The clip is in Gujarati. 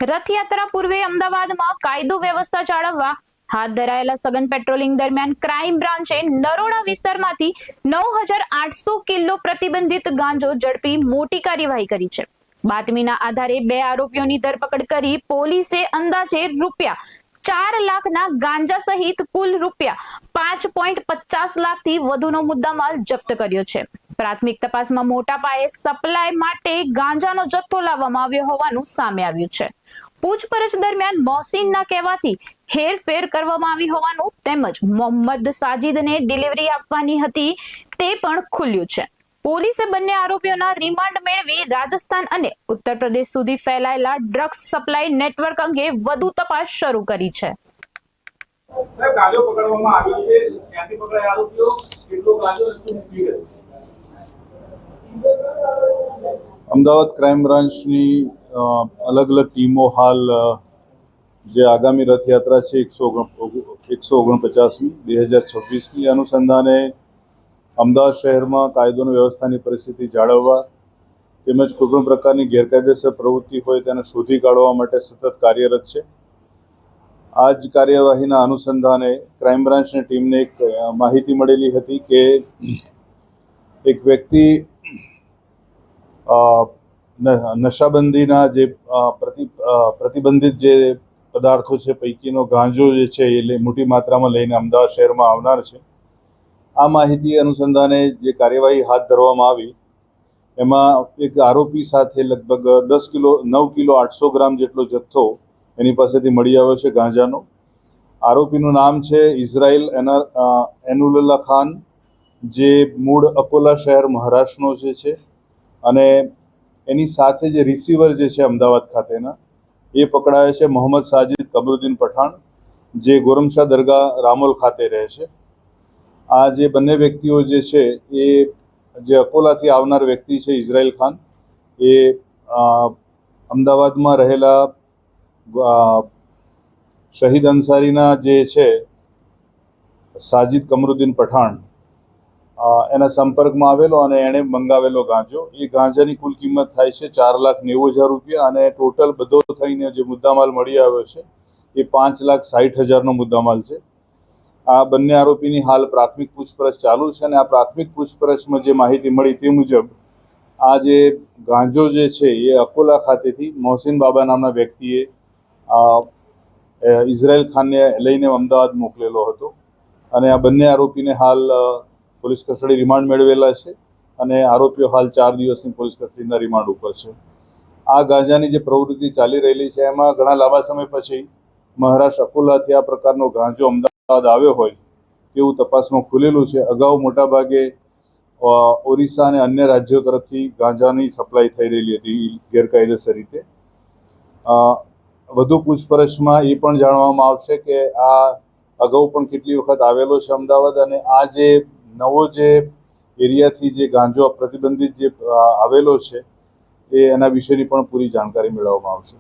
રથયાત્રા પૂર્વે અમદાવાદમાં કાયદો વ્યવસ્થા જાળવવા હાથ ધરાયેલા સઘન પેટ્રોલિંગ દરમિયાન ક્રાઇમ બ્રાન્ચે નરોડા વિસ્તારમાંથી 9,800 કિલો પ્રતિબંધિત ગાંજો ઝડપી મોટી કાર્યવાહી કરી છે। બાતમીના આધારે 2 આરોપીઓની ધરપકડ કરી પોલીસે અંદાજે ₹4 લાખના ગાંજા સહિત કુલ ₹5.50 લાખથી વધુનો મુદ્દામાલ જપ્ત કર્યો છે। પ્રાથમિક તપાસમાં મોટા પાયે સપ્લાય માટે ગાંજાનો જથ્થો લાવવામાં આવ્યો હોવાનું સામે આવ્યું છે। પૂછપરછ દરમિયાન મોહસિનના કહેવાથી હેરફેર કરવામાં આવી હોવાનું તેમજ મોહમ્મદ સાજિદને ડિલિવરી આપવાની હતી તે પણ ખુલ્યું છે। પોલીસે બંને આરોપીઓના રિમાન્ડ મેળવી રાજસ્થાન અને ઉત્તર પ્રદેશ સુધી ફેલાયેલા ડ્રગ્સ સપ્લાય નેટવર્ક અંગે વધુ તપાસ શરૂ કરી છે। ગાંજો પકડવામાં આવ્યો છે, ક્યાંથી પકડાયા આરોપીઓ, કેટલો ગાંજો હતી? અમદાવાદ ક્રાઇમ બ્રાન્ચની અલગ અલગ ટીમો હાલ જે આગામી રથયાત્રા છે 149મી 2026ની અનુસંધાને અમદાવાદ શહેરમાં કાયદો અને વ્યવસ્થાની પરિસ્થિતિ જાળવવા તેમજ કોઈપણ પ્રકારની ગેરકાયદેસર પ્રવૃત્તિ હોય તેને શોધી કાઢવા માટે સતત કાર્યરત છે। આ જ કાર્યવાહીના અનુસંધાને ક્રાઇમ બ્રાન્ચની ટીમને એક માહિતી મળેલી હતી કે એક વ્યક્તિ નશાબંધીના જે પ્રતિબંધિત જે પદાર્થો છે પૈકીનો ગાંજો જે છે એ મોટી માત્રામાં લઈને અમદાવાદ શહેરમાં આવનાર છે। આ માહિતી અનુસંધાને જે કાર્યવાહી હાથ ધરવામાં આવી એમાં એક આરોપી સાથે લગભગ 9 કિલો 800 ગ્રામ જેટલો જથ્થો એની પાસેથી મળી આવ્યો છે ગાંજાનો। આરોપીનું નામ છે ઇઝરાઇલ એનુલ્લાહ ખાન, જે મૂળ અકોલા શહેર મહારાષ્ટ્રનો જે છે, અને એની સાથે જે રિસીવર જે છે અમદાવાદ ખાતેના એ પકડાયો છે મોહમ્મદ સાજિદ કમરુદ્દીન પઠાણ, જે ગોરમશાહ દરગાહ રામોલ ખાતે રહે છે। આ જે બંને વ્યક્તિઓ જે છે એ જે અકોલાથી આવનાર વ્યક્તિ છે ઇઝરાઇલ ખાન, એ અમદાવાદમાં રહેલા શહીદ અંસારીના જે છે સાજિદ કમરુદ્દીન પઠાણ એના સંપર્કમાં આવેલો અને એણે મંગાવેલો ગાંજો, એ ગાંજાની કુલ કિંમત થાય છે ₹4,90,000 અને ટોટલ બધો થઈને જે મુદ્દામાલ મળી આવ્યો છે એ ₹5,60,000નો મુદ્દામાલ છે। આ બંને આરોપીની હાલ પ્રાથમિક પૂછપરછ ચાલુ છે અને આ પ્રાથમિક પૂછપરછમાં જે માહિતી મળી તે મુજબ આ જે ગાંજો જે છે એ અકોલા ખાતેથી મોહસિન બાબા નામના વ્યક્તિએ ઇઝરાઇલ ખાનને લઈને અમદાવાદ મોકલેલો હતો અને આ બંને આરોપીને હાલ પોલીસ કસ્ટડી રિમાન્ડ મેળવેલા છે અને આરોપીઓ હાલ 4 દિવસની પોલીસ કસ્ટડીના રિમાન્ડ ઉપર છે। આ ગાંજાની જે પ્રવૃત્તિ ચાલી રહેલી છે એમાં ઘણા લાંબા સમય પછી મહારાષ્ટ્ર અકોલાથી આ પ્રકારનો ગાંજો અમદાવાદ આવ્યો હોય તેવું તપાસમાં ખુલેલું છે। અગાઉ મોટાભાગે ઓરિસ્સા અને અન્ય રાજ્યો તરફથી ગાંજાની સપ્લાય થઈ રહેલી હતી ગેરકાયદેસર રીતે। વધુ પૂછપરછમાં એ પણ જાણવામાં આવશે કે આ અગાઉ પણ કેટલી વખત આવેલો છે અમદાવાદ, અને આ જે નવો જે એરિયાથી જે ગાંજો પ્રતિબંધિત જે આવેલો છે એ એના વિશેની પણ પૂરી જાણકારી મેળવવામાં આવશે।